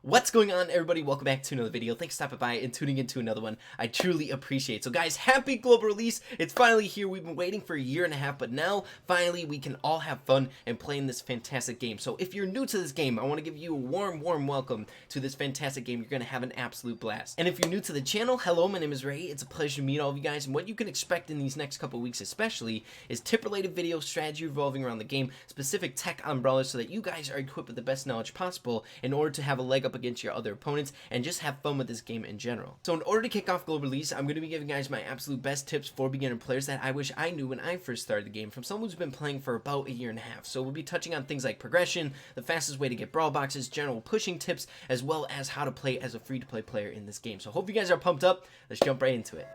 What's going on, everybody? Welcome back to another video. Thanks for stopping by and tuning into another one. I truly appreciate it. So guys, happy global release. It's finally here. We've been waiting for a year and a half, but now finally we can all have fun and play in this fantastic game. So if you're new to this game, I want to give you a warm welcome to this fantastic game. You're going to have an absolute blast. And if you're new to the channel, hello, my name is Ray. It's a pleasure to meet all of you guys. And what you can expect in these next couple weeks especially is tip-related videos, strategy revolving around the game, specific tech on brawlers so that you guys are equipped with the best knowledge possible in order to have a leg up against your other opponents and just have fun with this game in general. So in order to kick off global release, I'm going to be giving guys my absolute best tips for beginner players that I wish I knew when I first started the game from someone who's been playing for about a year and a half. So we'll be touching on things like progression, the fastest way to get brawl boxes, general pushing tips, as well as how to play as a free-to-play player in this game. So hope you guys are pumped up. Let's jump right into it.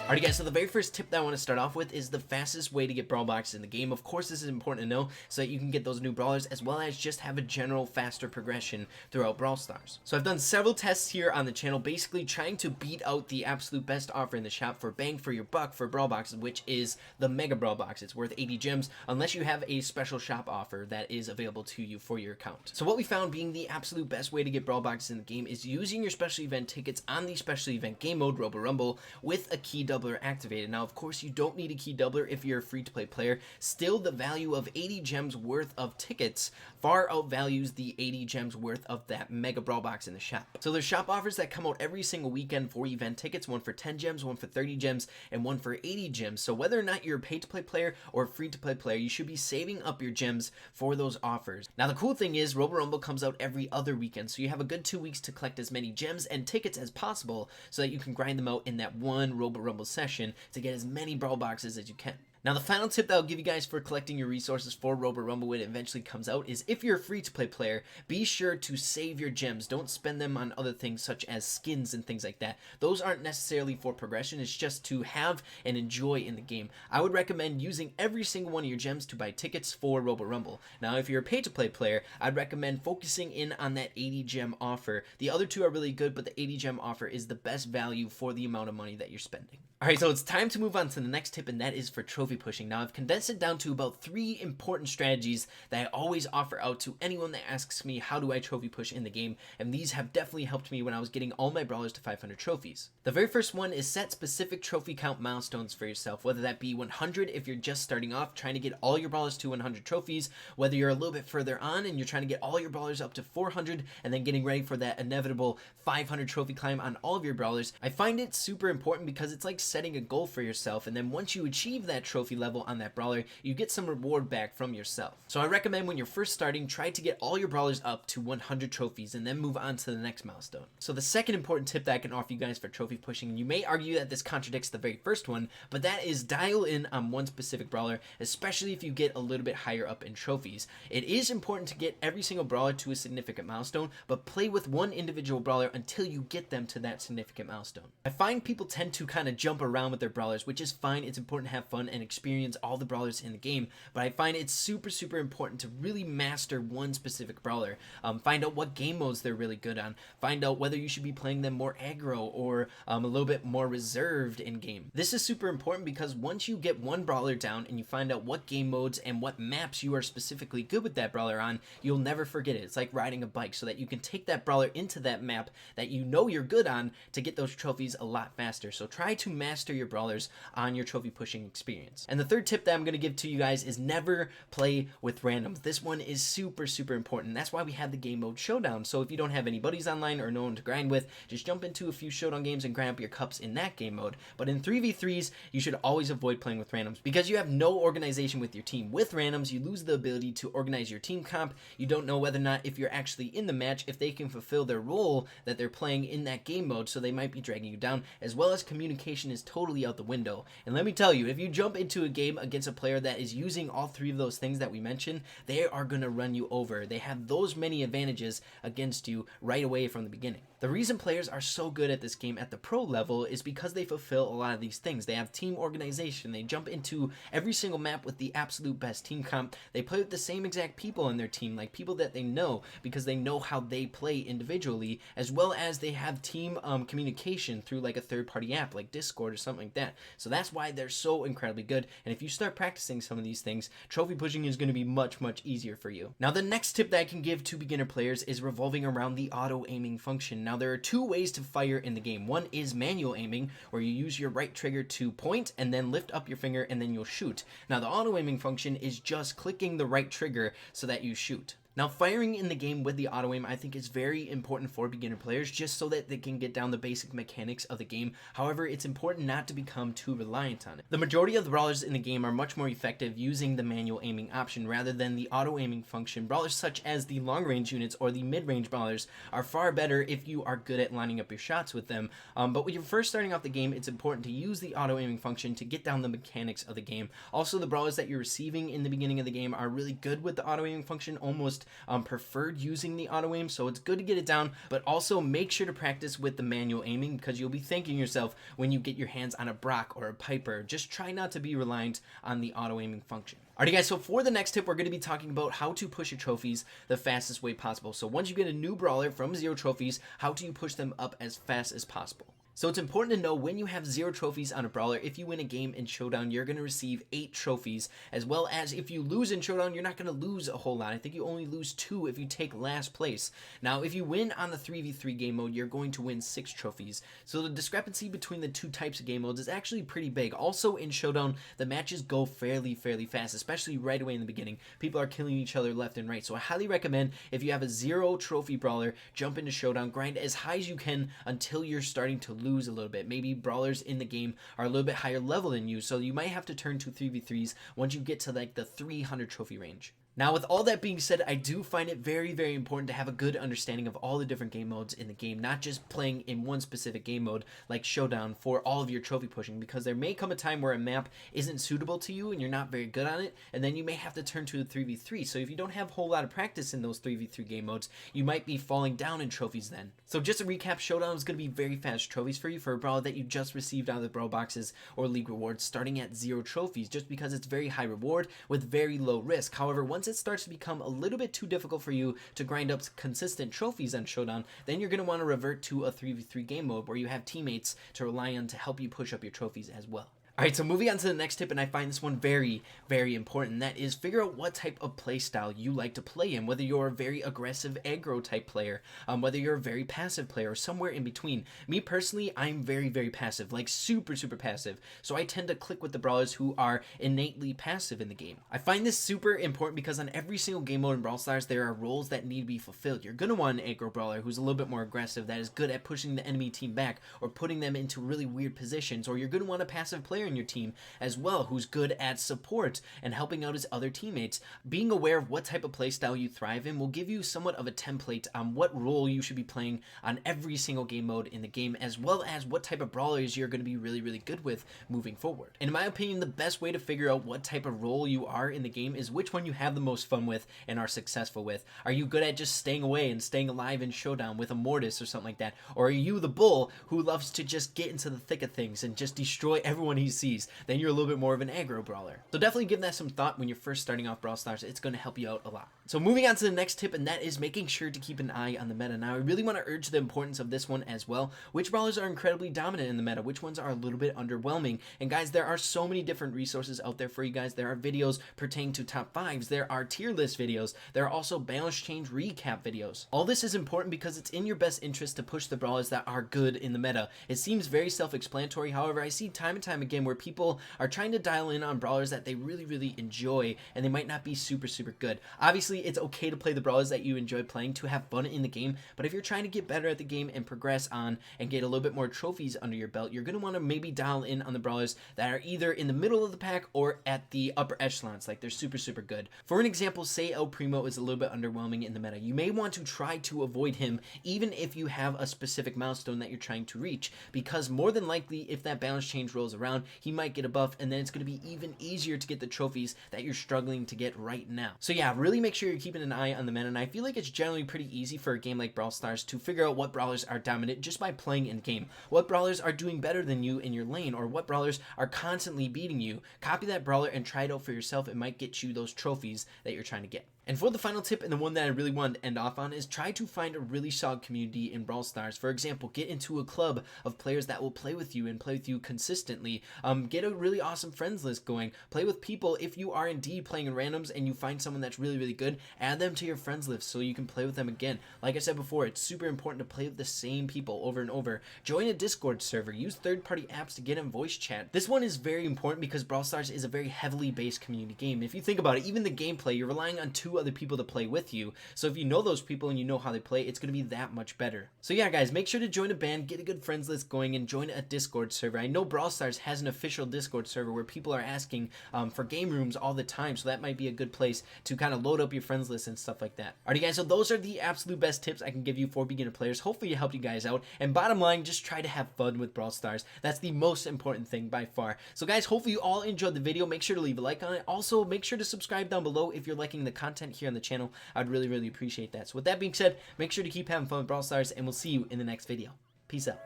Alright guys, so the very first tip that I want to start off with is the fastest way to get brawl boxes in the game. Of course, this is important to know so that you can get those new brawlers as well as just have a general faster progression throughout Brawl Stars. So I've done several tests here on the channel, basically trying to beat out the absolute best offer in the shop for bang for your buck for brawl boxes, which is the Mega Brawl Box. It's worth 80 gems unless you have a special shop offer that is available to you for your account. So what we found being the absolute best way to get brawl boxes in the game is using your special event tickets on the special event game mode, Robo Rumble, with a key doubler activated. Now, of course, you don't need a key doubler if you're a free-to-play player. Still, the value of 80 gems worth of tickets far outvalues the 80 gems worth of that Mega Brawl Box in the shop. So there's shop offers that come out every single weekend for event tickets, one for 10 gems, one for 30 gems, and one for 80 gems. So whether or not you're a pay-to-play player or a free-to-play player, you should be saving up your gems for those offers. Now, the cool thing is Robo Rumble comes out every other weekend, so you have a good 2 weeks to collect as many gems and tickets as possible so that you can grind them out in that one Robo Rumble session to get as many brawl boxes as you can. Now, the final tip that I'll give you guys for collecting your resources for Robo Rumble when it eventually comes out is if you're a free-to-play player, be sure to save your gems. Don't spend them on other things such as skins and things like that. Those aren't necessarily for progression. It's just to have and enjoy in the game. I would recommend using every single one of your gems to buy tickets for Robo Rumble. Now, if you're a pay-to-play player, I'd recommend focusing in on that 80 gem offer. The other two are really good, but the 80 gem offer is the best value for the amount of money that you're spending. Alright, so it's time to move on to the next tip, and that is for trophy pushing. Now, I've condensed it down to about 3 important strategies that I always offer out to anyone that asks me how do I trophy push in the game, and these have definitely helped me when I was getting all my brawlers to 500 trophies. The very first one is set specific trophy count milestones for yourself, whether that be 100 if you're just starting off trying to get all your brawlers to 100 trophies, whether you're a little bit further on and you're trying to get all your brawlers up to 400 and then getting ready for that inevitable 500 trophy climb on all of your brawlers. I find it super important because it's like setting a goal for yourself, and then once you achieve that trophy level on that brawler, you get some reward back from yourself. So I recommend when you're first starting, try to get all your brawlers up to 100 trophies and then move on to the next milestone. So the second important tip that I can offer you guys for trophy pushing, and you may argue that this contradicts the very first one, but that is dial in on one specific brawler, especially if you get a little bit higher up in trophies. It is important to get every single brawler to a significant milestone, but play with one individual brawler until you get them to that significant milestone. I find people tend to kind of jump around with their brawlers, which is fine. It's important to have fun and experience all the brawlers in the game, but I find it's super important to really master one specific brawler. Find out what game modes they're really good on. Find out whether you should be playing them more aggro or a little bit more reserved in game. This is super important because once you get one brawler down and you find out what game modes and what maps you are specifically good with that brawler on, you'll never forget it. It's like riding a bike, so that you can take that brawler into that map that you know you're good on to get those trophies a lot faster. So try to master your brawlers on your trophy pushing experience. And the third tip that I'm going to give to you guys is never play with randoms. This one is super important. That's why we have the game mode showdown. So if you don't have any buddies online or no one to grind with, just jump into a few showdown games and grind up your cups in that game mode. But in 3v3s, you should always avoid playing with randoms because you have no organization with your team. With randoms, you lose the ability to organize your team comp. You don't know whether or not if you're actually in the match, if they can fulfill their role that they're playing in that game mode, so they might be dragging you down, as well as communication is totally out the window. And let me tell you, if you jump into a game against a player that is using all 3 of those things that we mentioned, they are going to run you over. They have those many advantages against you right away from the beginning. The reason players are so good at this game at the pro level is because they fulfill a lot of these things. They have team organization. They jump into every single map with the absolute best team comp. They play with the same exact people in their team, like people that they know because they know how they play individually, as well as they have team communication through like a third-party app like Discord or something like that. So that's why they're so incredibly good. good. And if you start practicing some of these things, trophy pushing is going to be much easier for you. Now, the next tip that I can give to beginner players is revolving around the auto aiming function. Now, there are two ways to fire in the game. One is manual aiming, where you use your right trigger to point and then lift up your finger and then you'll shoot. Now, the auto aiming function is just clicking the right trigger so that you shoot. Now, firing in the game with the auto aim I think is very important for beginner players, just so that they can get down the basic mechanics of the game. However, it's important not to become too reliant on it. The majority of the brawlers in the game are much more effective using the manual aiming option rather than the auto aiming function. Brawlers such as the long range units or the mid range brawlers are far better if you are good at lining up your shots with them. But when you're first starting off the game, it's important to use the auto aiming function to get down the mechanics of the game. Also, the brawlers that you're receiving in the beginning of the game are really good with the auto aiming function, almost preferred using the auto aim, so it's good to get it down, but also make sure to practice with the manual aiming, because you'll be thanking yourself when you get your hands on a Brock or a Piper. Just try not to be reliant on the auto aiming function. Alright guys, so for the next tip, we're going to be talking about how to push your trophies the fastest way possible. So once you get a new brawler from 0 trophies, how do you push them up as fast as possible? So it's important to know when you have 0 trophies on a brawler, if you win a game in Showdown, you're going to receive 8 trophies, as well as if you lose in Showdown, you're not going to lose a whole lot. I think you only lose 2 if you take last place. Now, if you win on the 3v3 game mode, you're going to win 6 trophies. So the discrepancy between the two types of game modes is actually pretty big. Also in Showdown, the matches go fairly fast, especially right away in the beginning. People are killing each other left and right. So I highly recommend, if you have a 0 trophy brawler, jump into Showdown, grind as high as you can until you're starting to lose a little bit. Maybe brawlers in the game are a little bit higher level than you, so you might have to turn to 3v3s once you get to like the 300 trophy range. Now, with all that being said, I do find it very important to have a good understanding of all the different game modes in the game, not just playing in one specific game mode like Showdown for all of your trophy pushing, because there may come a time where a map isn't suitable to you and you're not very good on it, and then you may have to turn to a 3v3. So if you don't have a whole lot of practice in those 3v3 game modes, you might be falling down in trophies then. So just to recap, Showdown is going to be very fast trophies for you for a brawler that you just received out of the Brawl Boxes or League rewards, starting at 0 trophies, just because it's very high reward with very low risk. However, once it starts to become a little bit too difficult for you to grind up consistent trophies on Showdown, then you're going to want to revert to a 3v3 game mode where you have teammates to rely on to help you push up your trophies as well. Alright, so moving on to the next tip, and I find this one very important, that is figure out what type of play style you like to play in, whether you're a very aggressive aggro type player, whether you're a very passive player, or somewhere in between. Me personally, I'm very passive, like super passive, so I tend to click with the brawlers who are innately passive in the game. I find this super important because on every single game mode in Brawl Stars, there are roles that need to be fulfilled. You're going to want an aggro brawler who's a little bit more aggressive, that is good at pushing the enemy team back, or putting them into really weird positions, or you're going to want a passive player in your team as well who's good at support and helping out his other teammates. Being aware of what type of playstyle you thrive in will give you somewhat of a template on what role you should be playing on every single game mode in the game, as well as what type of brawlers you're going to be really good with moving forward. And in my opinion, the best way to figure out what type of role you are in the game is which one you have the most fun with and are successful with. Are you good at just staying away and staying alive in Showdown with a Mortis or something like that? Or are you the bull who loves to just get into the thick of things and just destroy everyone he sees? Then you're a little bit more of an aggro brawler. So definitely give that some thought when you're first starting off Brawl Stars. It's going to help you out a lot. So moving on to the next tip, and that is making sure to keep an eye on the meta. Now, I really want to urge the importance of this one as well. Which brawlers are incredibly dominant in the meta? Which ones are a little bit underwhelming? And guys, there are so many different resources out there for you guys. There are videos pertaining to top 5s. There are tier list videos. There are also balance change recap videos. All this is important because it's in your best interest to push the brawlers that are good in the meta. It seems very self-explanatory. However, I see time and time again where people are trying to dial in on brawlers that they really enjoy, and they might not be super good. Obviously, it's okay to play the brawlers that you enjoy playing to have fun in the game, but if you're trying to get better at the game and progress on and get a little bit more trophies under your belt, you're going to want to maybe dial in on the brawlers that are either in the middle of the pack or at the upper echelons, like they're super good. For an example, say El Primo is a little bit underwhelming in the meta. You may want to try to avoid him even if you have a specific milestone that you're trying to reach, because more than likely, if that balance change rolls around, he might get a buff, and then it's going to be even easier to get the trophies that you're struggling to get right now. So yeah, really make sure you're keeping an eye on the meta, and I feel like it's generally pretty easy for a game like Brawl Stars to figure out what brawlers are dominant just by playing in game. What brawlers are doing better than you in your lane, or what brawlers are constantly beating you. Copy that brawler and try it out for yourself. It might get you those trophies that you're trying to get. And for the final tip, and the one that I really wanted to end off on, is try to find a really solid community in Brawl Stars. For example, get into a club of players that will play with you and play with you consistently. Get a really awesome friends list going. Play with people. If you are indeed playing in randoms and you find someone that's really, really good, add them to your friends list so you can play with them again. Like I said before, it's super important to play with the same people over and over. Join a Discord server. Use third-party apps to get in voice chat. This one is very important because Brawl Stars is a very heavily based community game. If you think about it, even the gameplay, you're relying on 2 other people to play with you. So if you know those people and you know how they play, it's going to be that much better. So yeah, guys, make sure to join a band, get a good friends list going, and join a Discord server. I know Brawl Stars has an official Discord server where people are asking for game rooms all the time, so that might be a good place to kind of load up your friends list and stuff like that. Alrighty, guys, so those are the absolute best tips I can give you for beginner players. Hopefully it helped you guys out, and bottom line, just try to have fun with Brawl Stars. That's the most important thing by far. So guys, hopefully you all enjoyed the video. Make sure to leave a like on it. Also, make sure to subscribe down below if you're liking the content here on the channel. I'd really, really appreciate that. So with that being said, make sure to keep having fun with Brawl Stars, and we'll see you in the next video. Peace out.